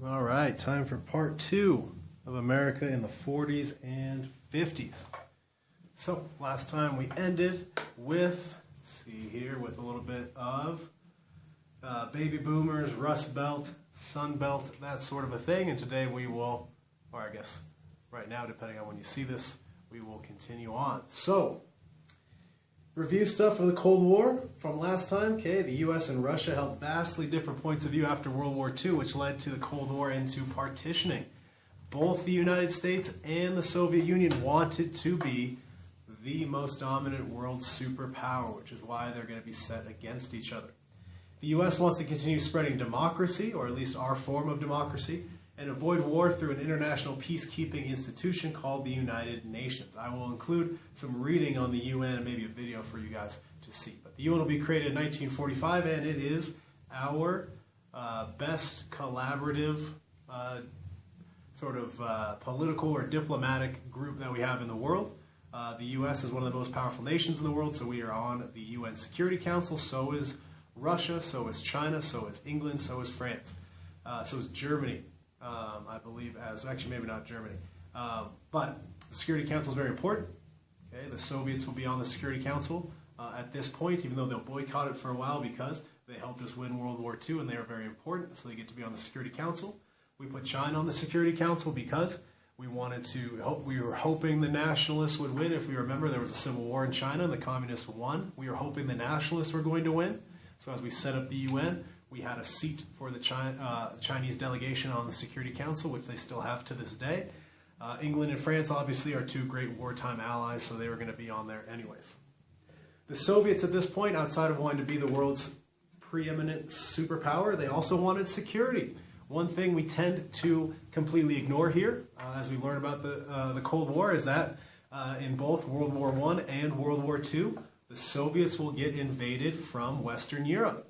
All right, time for part 2 of America in the 40s and 50s. So, last time we ended with, let's see here, with a little bit of baby boomers, Rust Belt, Sun Belt, that sort of a thing. And today we will, or I guess right now, depending on when you see this, we will continue on. So, review stuff for the Cold War from last time. Okay, the U.S. and Russia held vastly different points of view after World War II, which led to the Cold War into partitioning. Both the United States and the Soviet Union wanted to be the most dominant world superpower, which is why they're going to be set against each other. The U.S. wants to continue spreading democracy, or at least our form of democracy, and avoid war through an international peacekeeping institution called the United Nations. I will include some reading on the UN and maybe a video for you guys to see. But the UN will be created in 1945, and it is our best collaborative political or diplomatic group that we have in the world. The U.S. is one of the most powerful nations in the world, so we are on the UN Security Council. So is Russia, so is China, so is England, so is France, so is Germany. I believe actually maybe not Germany, but the Security Council is very important. Okay, the Soviets will be on the Security Council at this point, even though they'll boycott it for a while because they helped us win World War II and they are very important, so they get to be on the Security Council. We put China on the Security Council because we were hoping the nationalists would win. If we remember, there was a civil war in China and the communists won. We were hoping the nationalists were going to win. So as we set up the UN, we had a seat for the Chinese delegation on the Security Council, which they still have to this day. England and France obviously are two great wartime allies, so they were going to be on there anyways. The Soviets at this point, outside of wanting to be the world's preeminent superpower, they also wanted security. One thing we tend to completely ignore here, as we learn about the Cold War, is that in both World War I and World War II, the Soviets will get invaded from Western Europe.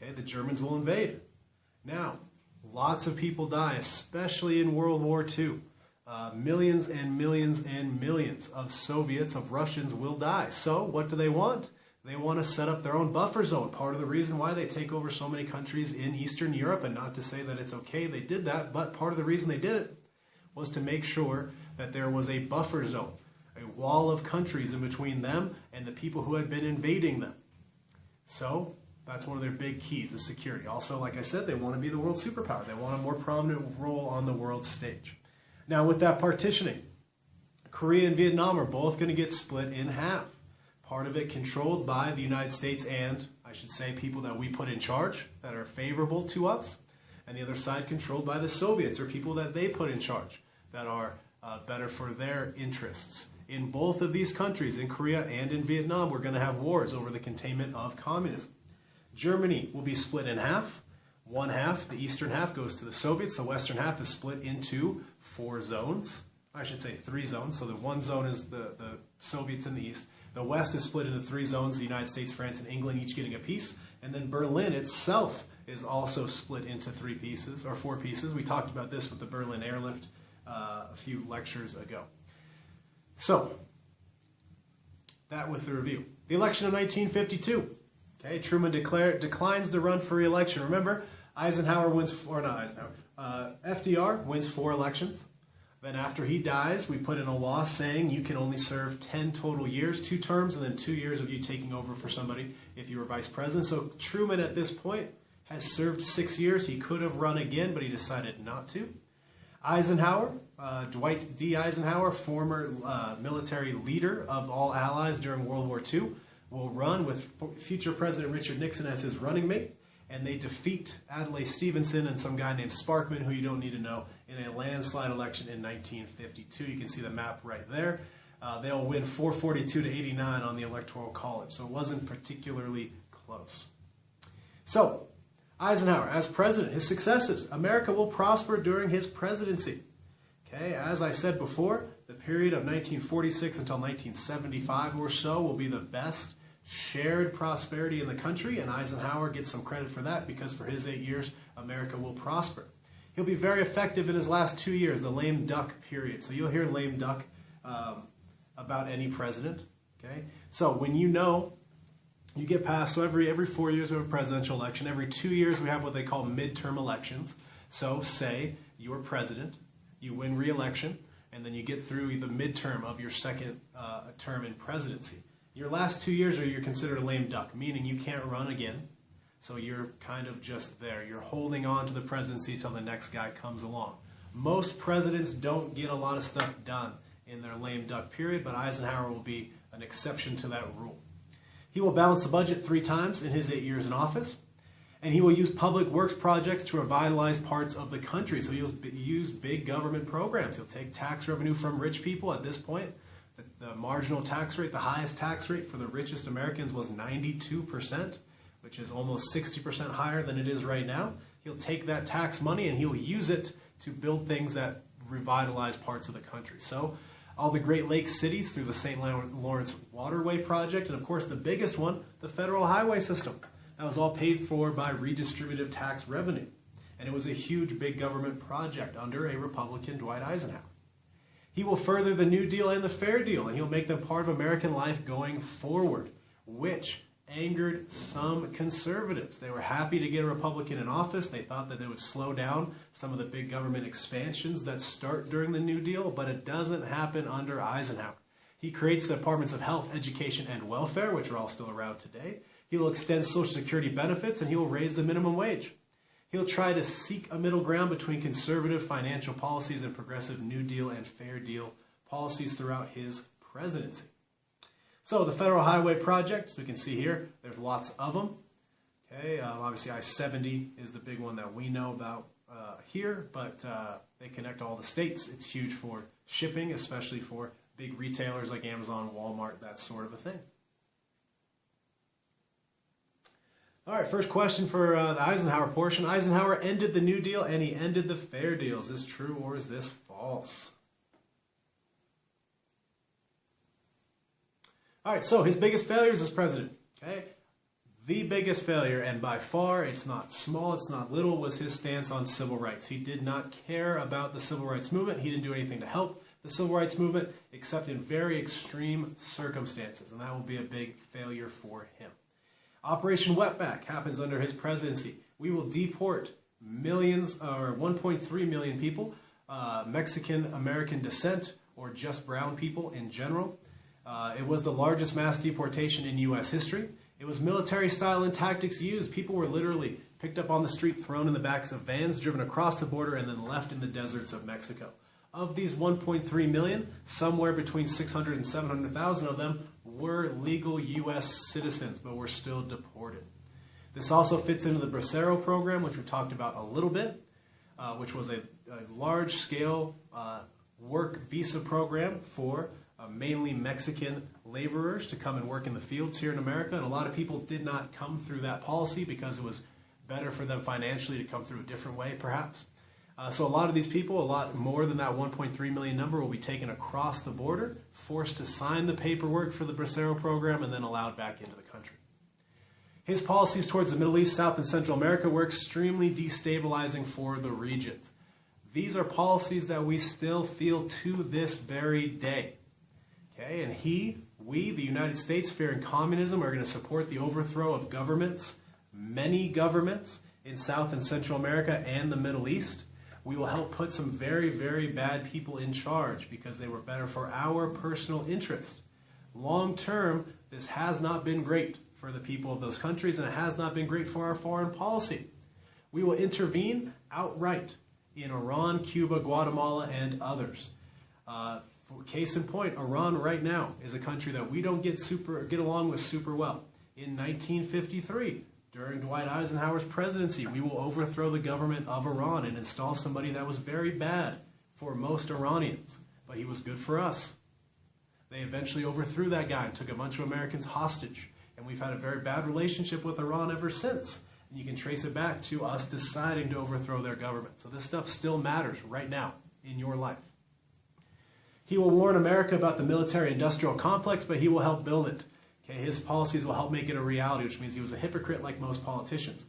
Okay, the Germans will invade. Now, lots of people die, especially in World War II. Millions and millions and millions of Soviets, of Russians, will die. So, what do they want? They want to set up their own buffer zone. Part of the reason why they take over so many countries in Eastern Europe, and not to say that it's okay they did that, but part of the reason they did it was to make sure that there was a buffer zone, a wall of countries in between them and the people who had been invading them. So, that's one of their big keys, is security. Also, like I said, they want to be the world superpower. They want a more prominent role on the world stage. Now, with that partitioning, Korea and Vietnam are both going to get split in half. Part of it controlled by the United States and, I should say, people that we put in charge that are favorable to us. And the other side controlled by the Soviets, or people that they put in charge that are better for their interests. In both of these countries, in Korea and in Vietnam, we're going to have wars over the containment of communism. Germany will be split in half. One half, the eastern half, goes to the Soviets. The western half is split into 4 zones. I should say 3 zones. So the one zone is the Soviets in the east. The west is split into 3 zones, the United States, France, and England, each getting a piece. And then Berlin itself is also split into 3 pieces, or 4 pieces. We talked about this with the Berlin airlift a few lectures ago. So, that with the review. The election of 1952. Okay, Truman declines to run for re-election. Remember, FDR wins 4 elections. Then after he dies, we put in a law saying you can only serve 10 total years, 2 terms, and then 2 years of you taking over for somebody if you were vice president. So Truman at this point has served 6 years. He could have run again, but he decided not to. Eisenhower, Dwight D. Eisenhower, former military leader of all allies during World War II, will run with future President Richard Nixon as his running mate, and they defeat Adlai Stevenson and some guy named Sparkman, who you don't need to know, in a landslide election in 1952. You can see the map right there. They'll win 442 to 89 on the Electoral College, so it wasn't particularly close. So, Eisenhower, as president, his successes. America will prosper during his presidency. Okay, as I said before, the period of 1946 until 1975 or so will be the best shared prosperity in the country, and Eisenhower gets some credit for that because for his 8 years, America will prosper. He'll be very effective in his last 2 years, the lame duck period. So you'll hear lame duck about any president. Okay, so when you know You get passed, so every 4 years we have a presidential election. Every 2 years we have what they call midterm elections. So say you're president, you win re-election, and then you get through the midterm of your second term in presidency. Your last 2 years you're considered a lame duck, meaning you can't run again. So you're kind of just there. You're holding on to the presidency till the next guy comes along. Most presidents don't get a lot of stuff done in their lame duck period, but Eisenhower will be an exception to that rule. He will balance the budget 3 times in his 8 years in office, and he will use public works projects to revitalize parts of the country. So he'll use big government programs. He'll take tax revenue from rich people. At this point, the marginal tax rate, the highest tax rate for the richest Americans was 92%, which is almost 60% higher than it is right now. He'll take that tax money and he'll use it to build things that revitalize parts of the country. So all the Great Lakes cities through the St. Lawrence Waterway Project, and of course the biggest one, the federal highway system. That was all paid for by redistributive tax revenue. And it was a huge big government project under a Republican, Dwight Eisenhower. He will further the New Deal and the Fair Deal, and he'll make them part of American life going forward, which angered some conservatives. They were happy to get a Republican in office. They thought that it would slow down some of the big government expansions that start during the New Deal, but it doesn't happen under Eisenhower. He creates the Departments of Health, Education, and Welfare, which are all still around today. He will extend Social Security benefits, and he will raise the minimum wage. He'll try to seek a middle ground between conservative financial policies and progressive New Deal and Fair Deal policies throughout his presidency. So the Federal Highway Project, as we can see here, there's lots of them. Okay, obviously I-70 is the big one that we know about here, but they connect all the states. It's huge for shipping, especially for big retailers like Amazon, Walmart, that sort of a thing. All right, first question for the Eisenhower portion. Eisenhower ended the New Deal and he ended the Fair Deal. Is this true or is this false? All right, so his biggest failures as president. Okay, the biggest failure, and by far, it's not small, it's not little, was his stance on civil rights. He did not care about the civil rights movement. He didn't do anything to help the civil rights movement, except in very extreme circumstances, and that will be a big failure for him. Operation Wetback happens under his presidency. We will deport millions, or 1.3 million people, Mexican-American descent, or just brown people in general. It was the largest mass deportation in U.S. history. It was military style and tactics used. People were literally picked up on the street, thrown in the backs of vans, driven across the border, and then left in the deserts of Mexico. Of these 1.3 million, somewhere between 600 and 700,000 of them were legal U.S. citizens, but were still deported. This also fits into the Bracero program, which we talked about a little bit, which was a large-scale work visa program for mainly Mexican laborers to come and work in the fields here in America. And a lot of people did not come through that policy because it was better for them financially to come through a different way, perhaps. So a lot of these people, a lot more than that 1.3 million number, will be taken across the border, forced to sign the paperwork for the Bracero program, and then allowed back into the country. His policies towards the Middle East, South, and Central America were extremely destabilizing for the regions. These are policies that we still feel to this very day. Okay, and we, the United States, fearing communism, are going to support the overthrow of governments, many governments, in South and Central America and the Middle East. We will help put some very, very bad people in charge because they were better for our personal interest. Long term, this has not been great for the people of those countries, and it has not been great for our foreign policy. We will intervene outright in Iran, Cuba, Guatemala, and others. Case in point, Iran right now is a country that we don't get along with super well. In 1953, during Dwight Eisenhower's presidency, we will overthrow the government of Iran and install somebody that was very bad for most Iranians, but he was good for us. They eventually overthrew that guy and took a bunch of Americans hostage, and we've had a very bad relationship with Iran ever since. And you can trace it back to us deciding to overthrow their government. So this stuff still matters right now in your life. He will warn America about the military-industrial complex, but he will help build it. Okay, his policies will help make it a reality, which means he was a hypocrite like most politicians.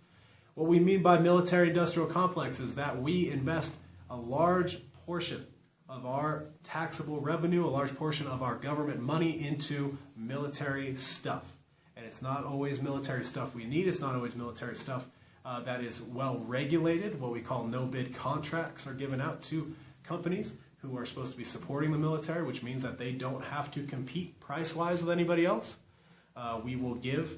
What we mean by military-industrial complex is that we invest a large portion of our taxable revenue, a large portion of our government money into military stuff. And it's not always military stuff we need. It's not always military stuff that is well regulated. What we call no-bid contracts are given out to companies who are supposed to be supporting the military, which means that they don't have to compete price-wise with anybody else. We will give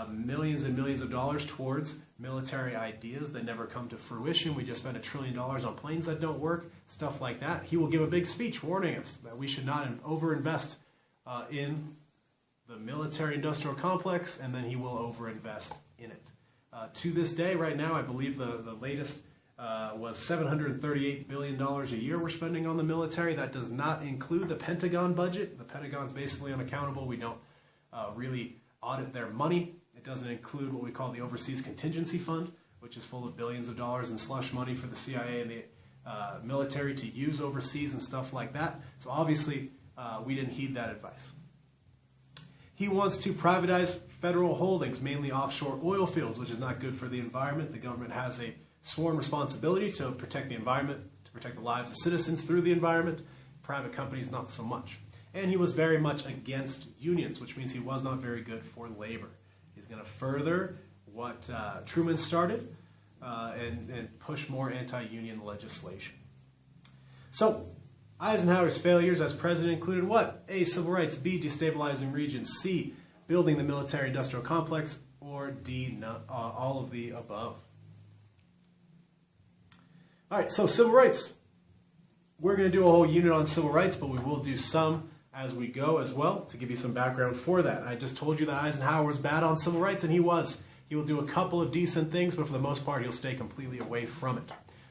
millions and millions of dollars towards military ideas that never come to fruition. We just spent $1 trillion on planes that don't work, stuff like that. He will give a big speech warning us that we should not overinvest in the military-industrial complex, and then he will overinvest in it. To this day, right now, I believe the latest was $738 billion a year we're spending on the military. That does not include the Pentagon budget. The Pentagon's basically unaccountable. We don't really audit their money. It doesn't include what we call the Overseas Contingency Fund, which is full of billions of dollars in slush money for the CIA and the military to use overseas and stuff like that. So obviously, we didn't heed that advice. He wants to privatize federal holdings, mainly offshore oil fields, which is not good for the environment. The government has a sworn responsibility to protect the environment, to protect the lives of citizens through the environment. Private companies, not so much. And he was very much against unions, which means he was not very good for labor. He's going to further what Truman started and push more anti-union legislation. So, Eisenhower's failures as president included what? A, civil rights, B, destabilizing regions, C, building the military-industrial complex, or D, all of the above. All right, so civil rights. We're going to do a whole unit on civil rights, but we will do some as we go as well to give you some background for that. I just told you that Eisenhower was bad on civil rights, and he was. He will do a couple of decent things, but for the most part, he'll stay completely away from it.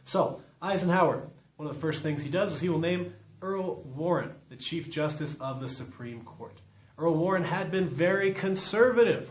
So, Eisenhower, one of the first things he does is he will name Earl Warren the Chief Justice of the Supreme Court. Earl Warren had been very conservative.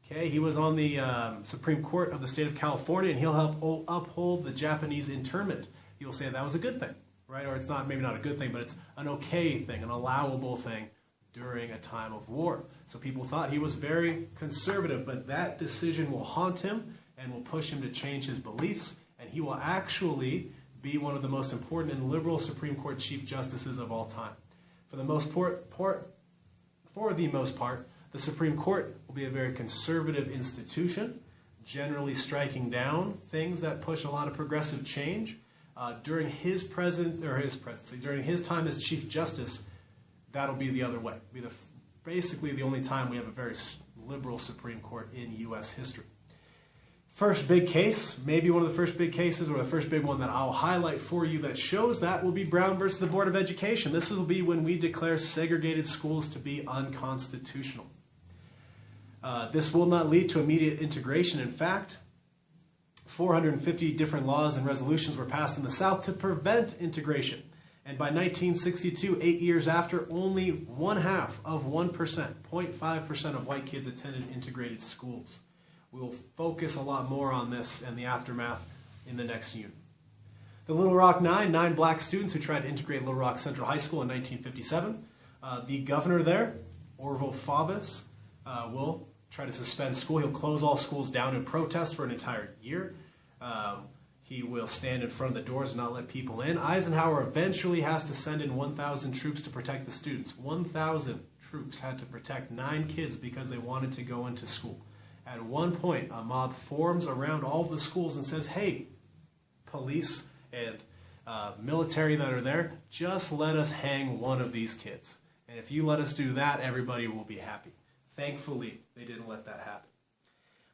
Okay, he was on the Supreme Court of the state of California, and he'll help uphold the Japanese internment. He will say that was a good thing, right? Or it's not, maybe not a good thing, but it's an okay thing, an allowable thing during a time of war. So people thought he was very conservative, but that decision will haunt him and will push him to change his beliefs, and he will actually be one of the most important and liberal Supreme Court Chief Justices of all time. For the most part, the Supreme Court will be a very conservative institution, generally striking down things that push a lot of progressive change. During his presidency, during his time as Chief Justice, that'll be the other way. It'll be basically the only time we have a very liberal Supreme Court in U.S. history. First big case, maybe one of the first big cases, or the first big one that I'll highlight for you that shows that will be Brown versus the Board of Education. This will be when we declare segregated schools to be unconstitutional. This will not lead to immediate integration. In fact, 450 different laws and resolutions were passed in the South to prevent integration. And by 1962, 8 years after, only 1/2 of 1%, 0.5% of white kids attended integrated schools. We will focus a lot more on this and the aftermath in the next unit. The Little Rock Nine, 9 black students who tried to integrate Little Rock Central High School in 1957. The governor there, Orville Faubus, will try to suspend school. He'll close all schools down in protest for an entire year. He will stand in front of the doors and not let people in. Eisenhower eventually has to send in 1,000 troops to protect the students. 1,000 troops had to protect 9 kids because they wanted to go into school. At one point, a mob forms around all of the schools and says, hey, police and military that are there, just let us hang one of these kids. And if you let us do that, everybody will be happy. Thankfully, they didn't let that happen.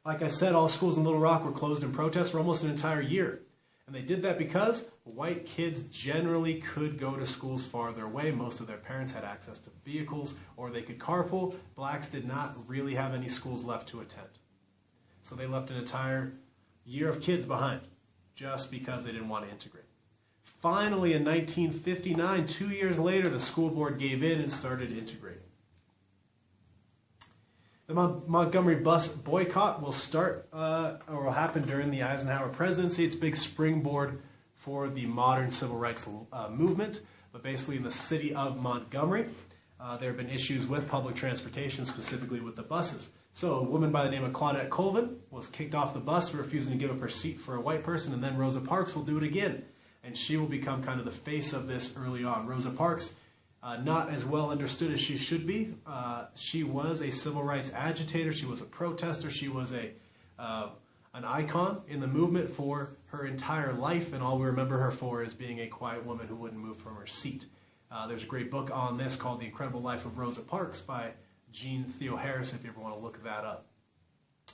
Like I said, all schools in Little Rock were closed in protest for almost an entire year. And they did that because white kids generally could go to schools farther away. Most of their parents had access to vehicles, or they could carpool. Blacks did not really have any schools left to attend. So they left an entire year of kids behind just because they didn't want to integrate. Finally, in 1959, 2 years later, the school board gave in and started integrating. The Montgomery bus boycott will start or will happen during the Eisenhower presidency. It's a big springboard for the modern civil rights movement. But basically in the city of Montgomery, there have been issues with public transportation, specifically with the buses. So a woman by the name of Claudette Colvin was kicked off the bus for refusing to give up her seat for a white person, and then Rosa Parks will do it again. And she will become kind of the face of this early on. Rosa Parks not as well understood as she should be. She was a civil rights agitator. She was a protester. She was an icon in the movement for her entire life, and all we remember her for is being a quiet woman who wouldn't move from her seat. There's a great book on this called The Incredible Life of Rosa Parks by Jean Theo Harris, if you ever want to look that up.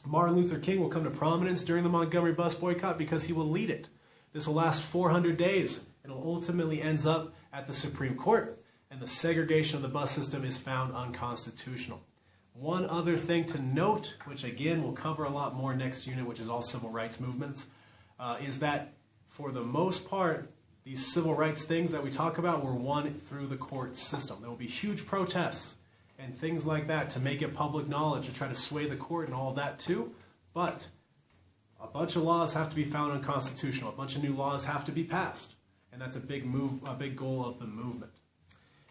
Martin Luther King will come to prominence during the Montgomery bus boycott because he will lead it. This will last 400 days, and it ultimately ends up at the Supreme Court, and the segregation of the bus system is found unconstitutional. One other thing to note, which again we'll cover a lot more next unit, which is all civil rights movements, is that for the most part, these civil rights things that we talk about were won through the court system. There will be huge protests and things like that to make it public knowledge, to try to sway the court and all that too, but a bunch of laws have to be found unconstitutional. A bunch of new laws have to be passed, and that's a big goal of the movement.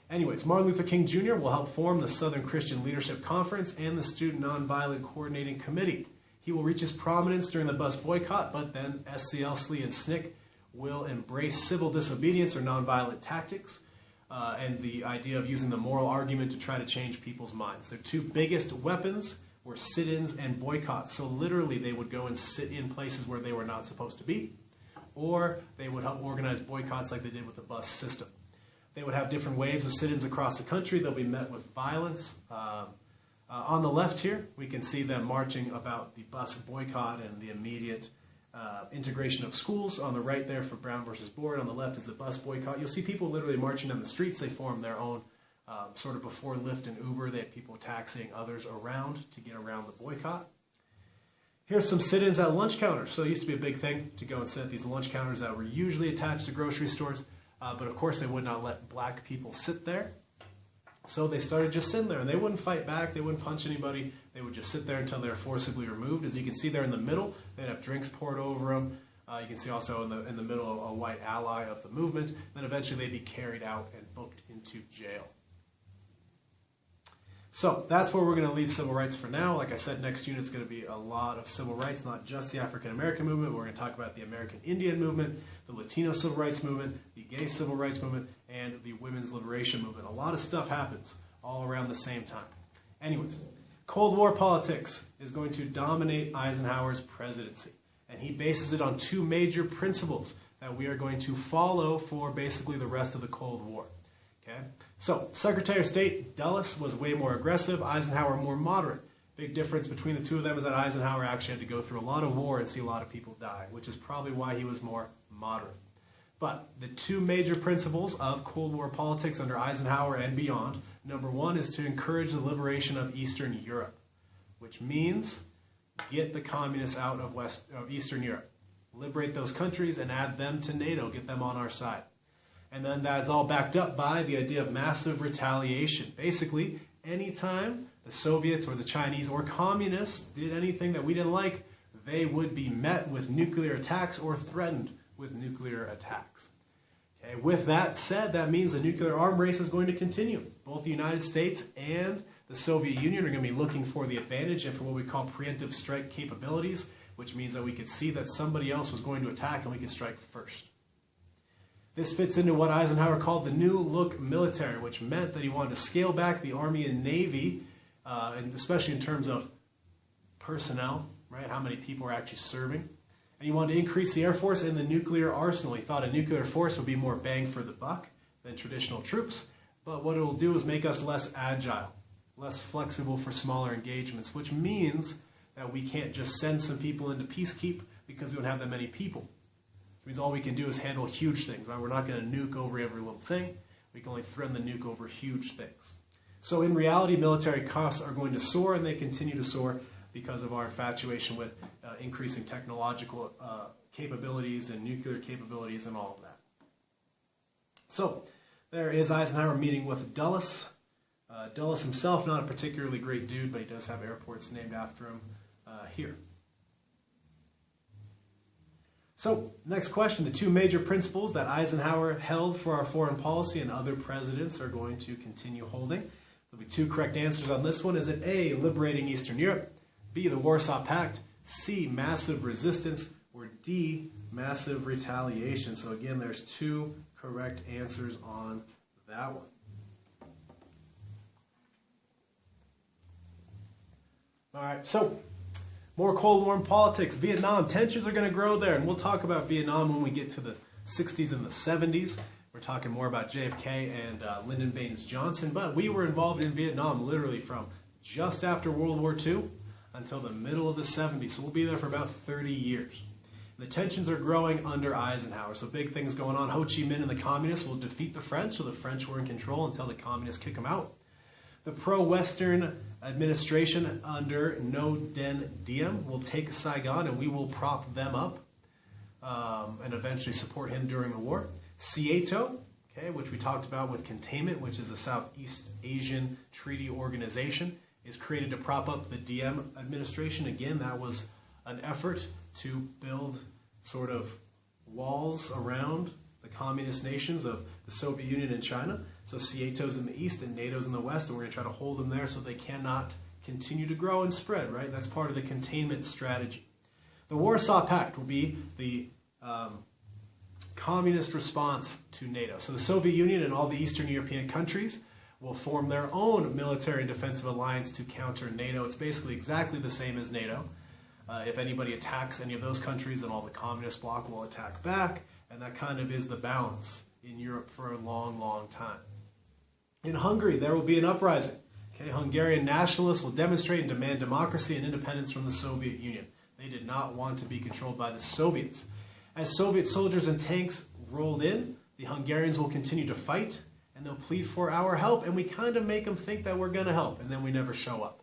Anyways, Martin Luther King Jr. will help form the Southern Christian Leadership Conference and the Student Nonviolent Coordinating Committee. He will reach his prominence during the bus boycott, but then SCL, SLE, and SNCC will embrace civil disobedience or nonviolent tactics and the idea of using the moral argument to try to change people's minds. Their two biggest weapons were sit-ins and boycotts. So literally they would go and sit in places where they were not supposed to be, or they would help organize boycotts like they did with the bus system. They would have different waves of sit-ins across the country. They'll be met with violence. On the left here, we can see them marching about the bus boycott and the immediate integration of schools. On the right there for Brown versus Board. On the left is the bus boycott. You'll see people literally marching down the streets. They form their own sort of before Lyft and Uber. They have people taxiing others around to get around the boycott. Here's some sit-ins at lunch counters. So it used to be a big thing to go and sit at these lunch counters that were usually attached to grocery stores. But of course they would not let black people sit there. So they started just sitting there, and they wouldn't fight back, they wouldn't punch anybody, they would just sit there until they were forcibly removed. As you can see there in the middle, they'd have drinks poured over them. You can see also in the middle a white ally of the movement. Then eventually they'd be carried out and booked into jail. So that's where we're going to leave civil rights for now. Like I said, next unit's going to be a lot of civil rights, not just the African American movement. We're going to talk about the American Indian movement, the Latino civil rights movement, the gay civil rights movement, and the women's liberation movement. A lot of stuff happens all around the same time. Anyways, Cold War politics is going to dominate Eisenhower's presidency, and he bases it on two major principles that we are going to follow for basically the rest of the Cold War. Okay? So, Secretary of State Dulles was way more aggressive, Eisenhower more moderate. Big difference between the two of them is that Eisenhower actually had to go through a lot of war and see a lot of people die, which is probably why he was more moderate. But the two major principles of Cold War politics under Eisenhower and beyond, number one is to encourage the liberation of Eastern Europe, which means get the communists out of Eastern Europe. Liberate those countries and add them to NATO, get them on our side. And then that's all backed up by the idea of massive retaliation. Basically, anytime the Soviets or the Chinese or communists did anything that we didn't like, they would be met with nuclear attacks or threatened with nuclear attacks. Okay, with that said, that means the nuclear arms race is going to continue. Both the United States and the Soviet Union are going to be looking for the advantage and for what we call preemptive strike capabilities, which means that we could see that somebody else was going to attack and we could strike first. This fits into what Eisenhower called the New Look military, which meant that he wanted to scale back the Army and Navy, and especially in terms of personnel, right? How many people are actually serving. And he wanted to increase the Air Force and the nuclear arsenal. He thought a nuclear force would be more bang for the buck than traditional troops, but what it will do is make us less agile, less flexible for smaller engagements, which means that we can't just send some people into peacekeep because we don't have that many people. It means all we can do is handle huge things, right? We're not going to nuke over every little thing. We can only threaten the nuke over huge things. So in reality, military costs are going to soar, and they continue to soar because of our infatuation with increasing technological capabilities and nuclear capabilities and all of that. So there is Eisenhower meeting with Dulles. Dulles himself, not a particularly great dude, but he does have airports named after him here. So, next question. The two major principles that Eisenhower held for our foreign policy and other presidents are going to continue holding. There'll be two correct answers on this one. Is it A, liberating Eastern Europe, B, the Warsaw Pact, C, massive resistance, or D, massive retaliation? So again, there's two correct answers on that one. All right, so more Cold War politics. Vietnam, tensions are going to grow there, and we'll talk about Vietnam when we get to the 60s and the 70s. We're talking more about JFK and Lyndon Baines Johnson, but we were involved in Vietnam literally from just after World War II until the middle of the 70s, so we'll be there for about 30 years. The tensions are growing under Eisenhower, so big things going on. Ho Chi Minh and the communists will defeat the French, so the French were in control until the communists kick them out. The pro-Western administration under Ngo Dinh Diem will take Saigon, and we will prop them up and eventually support him during the war. SEATO, okay, which we talked about with containment, which is the Southeast Asian Treaty Organization, is created to prop up the Diem administration. Again, that was an effort to build sort of walls around the communist nations of the Soviet Union and China. So SEATO's in the east and NATO's in the west, and we're going to try to hold them there so they cannot continue to grow and spread, right? That's part of the containment strategy. The Warsaw Pact will be the communist response to NATO. So the Soviet Union and all the Eastern European countries will form their own military and defensive alliance to counter NATO. It's basically exactly the same as NATO. If anybody attacks any of those countries, then all the communist bloc will attack back, and that kind of is the balance in Europe for a long, long time. In Hungary, there will be an uprising. Okay, Hungarian nationalists will demonstrate and demand democracy and independence from the Soviet Union. They did not want to be controlled by the Soviets. As Soviet soldiers and tanks rolled in, the Hungarians will continue to fight, and they'll plead for our help, and we kind of make them think that we're going to help, and then we never show up.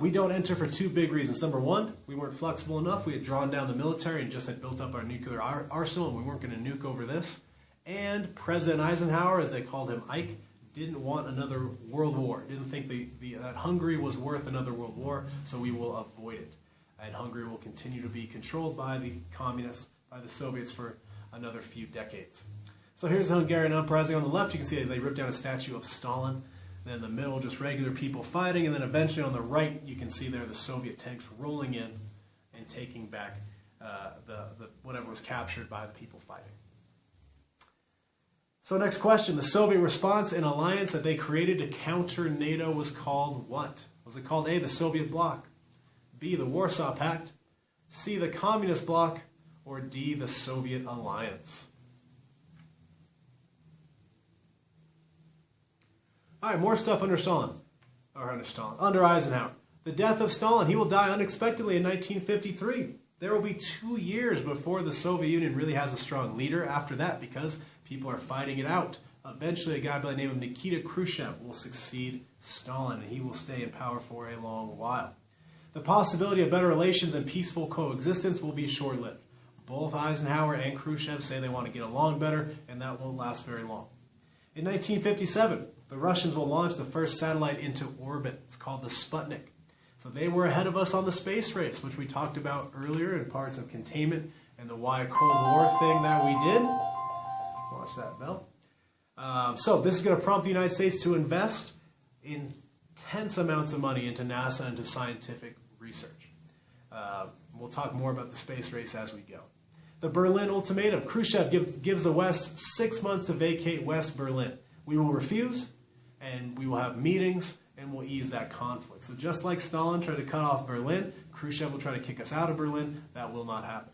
We don't enter for two big reasons. Number one, we weren't flexible enough. We had drawn down the military and just had built up our nuclear arsenal, and we weren't going to nuke over this. And President Eisenhower, as they called him, Ike, didn't want another world war. Didn't think that Hungary was worth another world war, so we will avoid it. And Hungary will continue to be controlled by the communists, by the Soviets for another few decades. So here's the Hungarian uprising. On the left, you can see they ripped down a statue of Stalin. Then in the middle, just regular people fighting. And then eventually on the right, you can see there the Soviet tanks rolling in and taking back whatever was captured by the people fighting. So next question. The Soviet response and alliance that they created to counter NATO was called what? Was it called A, the Soviet bloc, B, the Warsaw Pact, C, the Communist bloc, or D, the Soviet alliance? All right, more stuff under Eisenhower. The death of Stalin. He will die unexpectedly in 1953. There will be 2 years before the Soviet Union really has a strong leader after that because people are fighting it out. Eventually, a guy by the name of Nikita Khrushchev will succeed Stalin, and he will stay in power for a long while. The possibility of better relations and peaceful coexistence will be short-lived. Both Eisenhower and Khrushchev say they want to get along better, and that won't last very long. In 1957, the Russians will launch the first satellite into orbit. It's called the Sputnik. So they were ahead of us on the space race, which we talked about earlier in parts of containment and the why Cold War thing that we did. Watch that bell. So this is going to prompt the United States to invest intense amounts of money into NASA and into scientific research. We'll talk more about the space race as we go. The Berlin Ultimatum. Khrushchev gives the West 6 months to vacate West Berlin. We will refuse, and we will have meetings, and we'll ease that conflict. So just like Stalin tried to cut off Berlin, Khrushchev will try to kick us out of Berlin. That will not happen.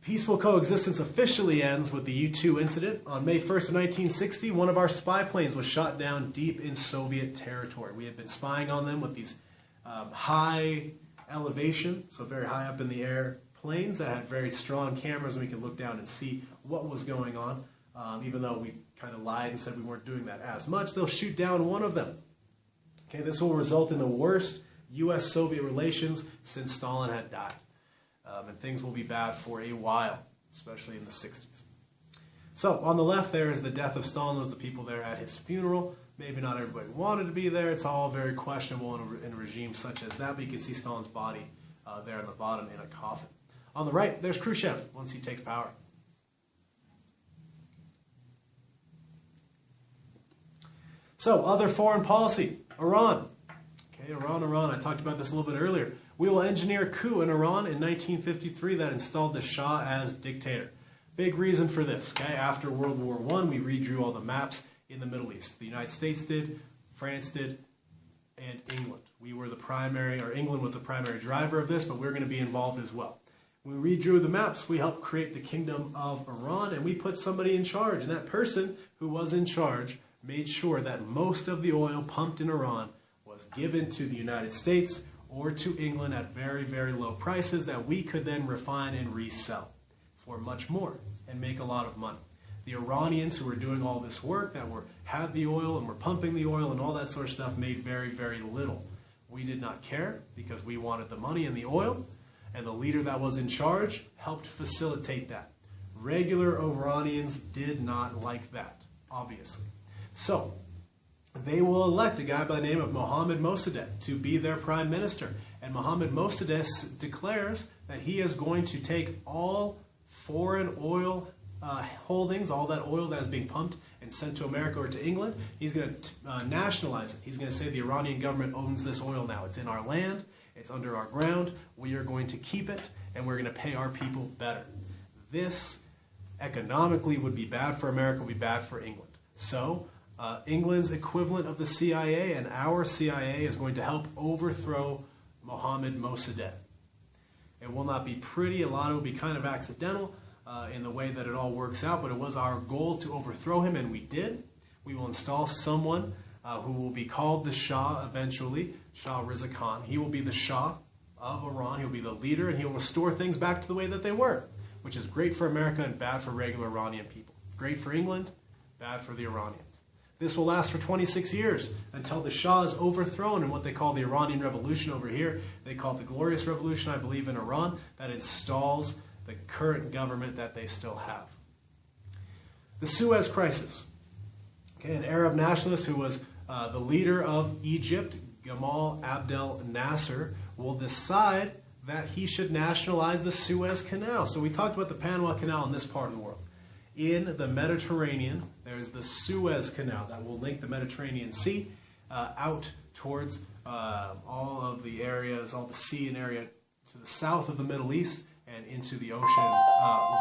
Peaceful coexistence officially ends with the U-2 incident. On May 1st of 1960, one of our spy planes was shot down deep in Soviet territory. We had been spying on them with these high elevation, so very high up in the air planes that had very strong cameras, and we could look down and see what was going on. Even though we kind of lied and said we weren't doing that as much, they'll shoot down one of them. Okay, this will result in the worst U.S.-Soviet relations since Stalin had died. And things will be bad for a while, especially in the 60s. So, on the left there is the death of Stalin. Those are the people there at his funeral. Maybe not everybody wanted to be there. It's all very questionable in a regime such as that, but you can see Stalin's body there on the bottom in a coffin. On the right, there's Khrushchev once he takes power. So, other foreign policy. Iran. Okay, Iran. I talked about this a little bit earlier. We will engineer a coup in Iran in 1953 that installed the Shah as dictator. Big reason for this. Okay, after World War I, we redrew all the maps in the Middle East. The United States did, France did, and England. We were the primary, or England was the primary driver of this, but we're going to be involved as well. When we redrew the maps, we helped create the Kingdom of Iran, and we put somebody in charge. And that person who was in charge made sure that most of the oil pumped in Iran was given to the United States or to England at very, very low prices that we could then refine and resell for much more and make a lot of money. The Iranians who were doing all this work, that had the oil and were pumping the oil and all that sort of stuff, made very, very little. We did not care because we wanted the money and the oil, and the leader that was in charge helped facilitate that. Regular Iranians did not like that, obviously. So, they will elect a guy by the name of Mohammad Mossadegh to be their prime minister. And Mohammad Mossadegh declares that he is going to take all foreign oil holdings, all that oil that is being pumped and sent to America or to England, he's going to nationalize it. He's going to say the Iranian government owns this oil now. It's in our land. It's under our ground. We are going to keep it, and we're going to pay our people better. This economically would be bad for America, would be bad for England. So, England's equivalent of the CIA and our CIA is going to help overthrow Mohammad Mossadegh. It will not be pretty. A lot of it will be kind of accidental in the way that it all works out, but it was our goal to overthrow him, and we did. We will install someone who will be called the Shah eventually, Shah Reza Khan. He will be the Shah of Iran. He will be the leader, and he will restore things back to the way that they were, which is great for America and bad for regular Iranian people. Great for England, bad for the Iranians. This will last for 26 years until the Shah is overthrown in what they call the Iranian Revolution over here. They call it the Glorious Revolution, I believe, in Iran, that installs the current government that they still have. The Suez Crisis. Okay, an Arab nationalist who was the leader of Egypt, Gamal Abdel Nasser, will decide that he should nationalize the Suez Canal. So we talked about the Panama Canal in this part of the world. In the Mediterranean, there's the Suez Canal that will link the Mediterranean Sea out towards all of the areas, all the sea and area to the south of the Middle East and into the ocean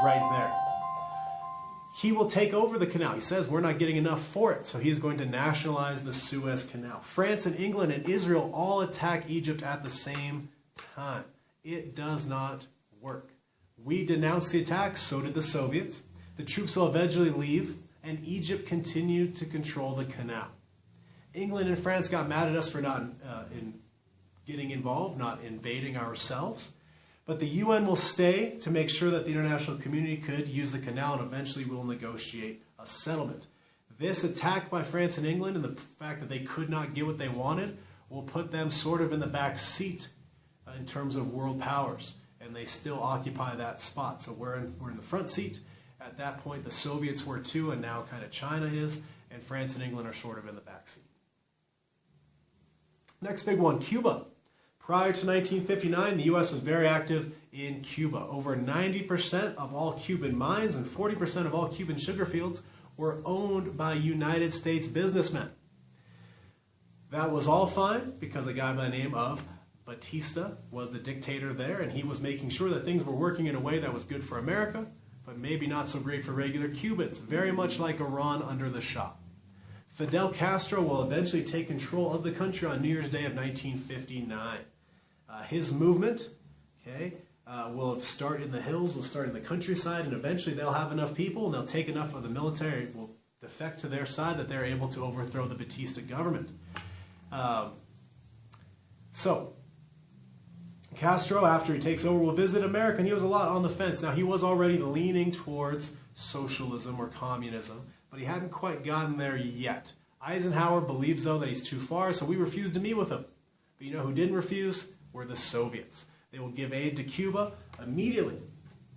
right there. He will take over the canal. He says we're not getting enough for it, so he is going to nationalize the Suez Canal. France and England and Israel all attack Egypt at the same time. It does not work. We denounced the attack, so did the Soviets. The troops will eventually leave, and Egypt continued to control the canal. England and France got mad at us for not getting involved, not invading ourselves. But the UN will stay to make sure that the international community could use the canal, and eventually will negotiate a settlement. This attack by France and England and the fact that they could not get what they wanted will put them sort of in the back seat in terms of world powers, and they still occupy that spot. So we're in the front seat. At that point, the Soviets were too, and now kind of China is, and France and England are sort of in the back seat. Next big one, Cuba. Prior to 1959, the U.S. was very active in Cuba. Over 90% of all Cuban mines and 40% of all Cuban sugar fields were owned by United States businessmen. That was all fine because a guy by the name of Batista was the dictator there, and he was making sure that things were working in a way that was good for America, but maybe not so great for regular Cubans, very much like Iran under the Shah. Fidel Castro will eventually take control of the country on New Year's Day of 1959. His movement, will start in the hills, will start in the countryside, and eventually they'll have enough people and they'll take enough of the military, will defect to their side, that they're able to overthrow the Batista government. So, Castro, after he takes over, will visit America, and he was a lot on the fence. Now, he was already leaning towards socialism or communism, but he hadn't quite gotten there yet. Eisenhower believes, though, that he's too far, so we refused to meet with him. But you know who didn't refuse? Were the Soviets. They will give aid to Cuba immediately.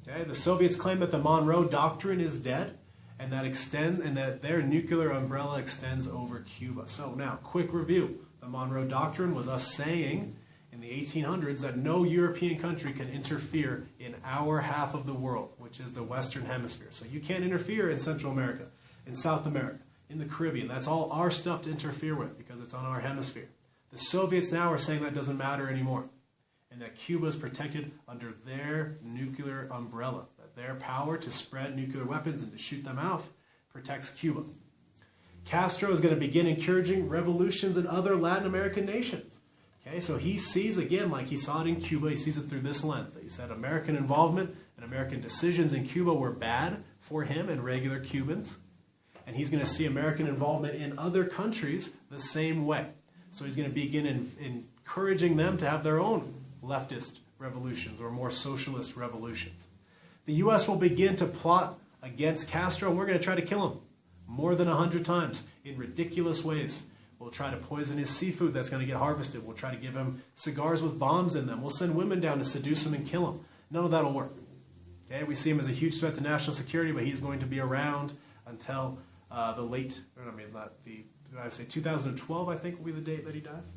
Okay? The Soviets claim that the Monroe Doctrine is dead, and that their nuclear umbrella extends over Cuba. So now, quick review. The Monroe Doctrine was us saying in the 1800s that no European country can interfere in our half of the world, which is the Western Hemisphere. So you can't interfere in Central America, in South America, in the Caribbean. That's all our stuff to interfere with because it's on our hemisphere. The Soviets now are saying that doesn't matter anymore, and that Cuba is protected under their nuclear umbrella, that their power to spread nuclear weapons and to shoot them off protects Cuba. Castro is going to begin encouraging revolutions in other Latin American nations. Okay, so he sees, again, like he saw it in Cuba, he sees it through this lens. He said American involvement and American decisions in Cuba were bad for him and regular Cubans. And he's going to see American involvement in other countries the same way. So he's going to begin encouraging them to have their own leftist revolutions or more socialist revolutions. The U.S. will begin to plot against Castro, and we're going to try to kill him more than 100 times in ridiculous ways. We'll try to poison his seafood that's going to get harvested. We'll try to give him cigars with bombs in them. We'll send women down to seduce him and kill him. None of that will work. Okay? We see him as a huge threat to national security, but he's going to be around until the late, did I say 2012, I think will be the date that he dies.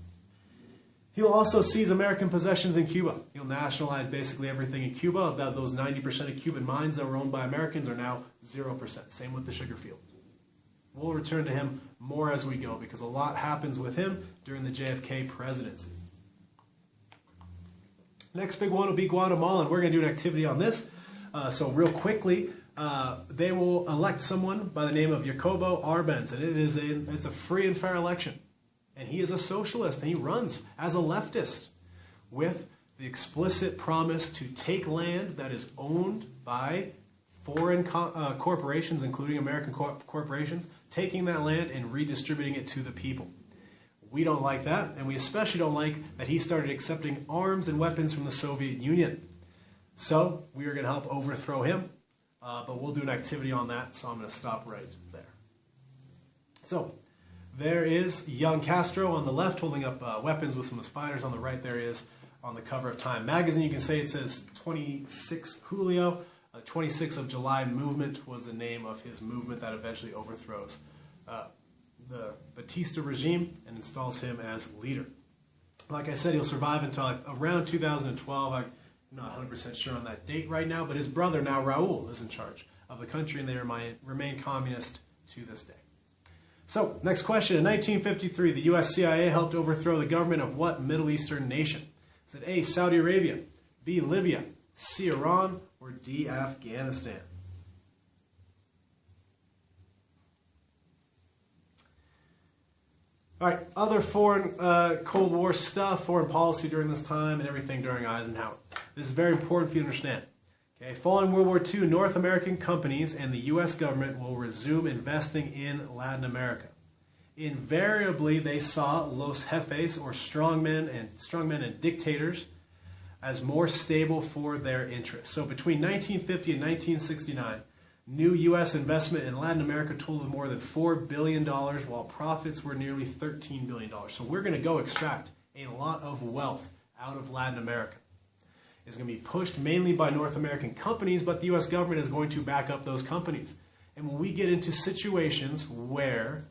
He'll also seize American possessions in Cuba. He'll nationalize basically everything in Cuba. Those 90% of Cuban mines that were owned by Americans are now 0%. Same with the sugar fields. We'll return to him more as we go because a lot happens with him during the JFK presidency. Next big one will be Guatemala, and we're going to do an activity on this. So real quickly, they will elect someone by the name of Jacobo Arbenz, and it's a free and fair election. And he is a socialist, and he runs as a leftist with the explicit promise to take land that is owned by foreign corporations, including American corporations, taking that land and redistributing it to the people. We don't like that, and we especially don't like that he started accepting arms and weapons from the Soviet Union. So we are going to help overthrow him, but we'll do an activity on that, so I'm going to stop right there. So there is young Castro on the left holding up weapons with some spiders. On the right there he is on the cover of Time magazine. You can say it says 26 Julio. 26th of July movement was the name of his movement that eventually overthrows the Batista regime and installs him as leader. Like I said, he'll survive until around 2012. I'm not 100% sure on that date right now, but his brother, now Raul, is in charge of the country, and they remain communist to this day. So, next question. In 1953, the U.S. CIA helped overthrow the government of what Middle Eastern nation? Is it A, Saudi Arabia, B, Libya, C, Iran, or D, Afghanistan? All right, other foreign Cold War stuff, foreign policy during this time, and everything during Eisenhower. This is very important for you to understand. Okay, following World War II, North American companies and the U.S. government will resume investing in Latin America. Invariably, they saw los jefes, or strongmen and dictators, as more stable for their interests. So between 1950 and 1969, new U.S. investment in Latin America totaled more than $4 billion, while profits were nearly $13 billion. So we're going to go extract a lot of wealth out of Latin America. It's going to be pushed mainly by North American companies, but the U.S. government is going to back up those companies. And when we get into situations where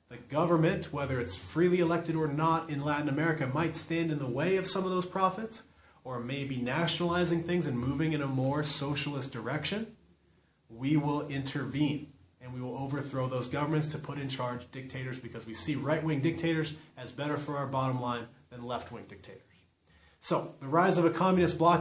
the government, whether it's freely elected or not in Latin America, might stand in the way of some of those profits, or maybe nationalizing things and moving in a more socialist direction, we will intervene and we will overthrow those governments to put in charge dictators, because we see right-wing dictators as better for our bottom line than left-wing dictators. So, the rise of a communist bloc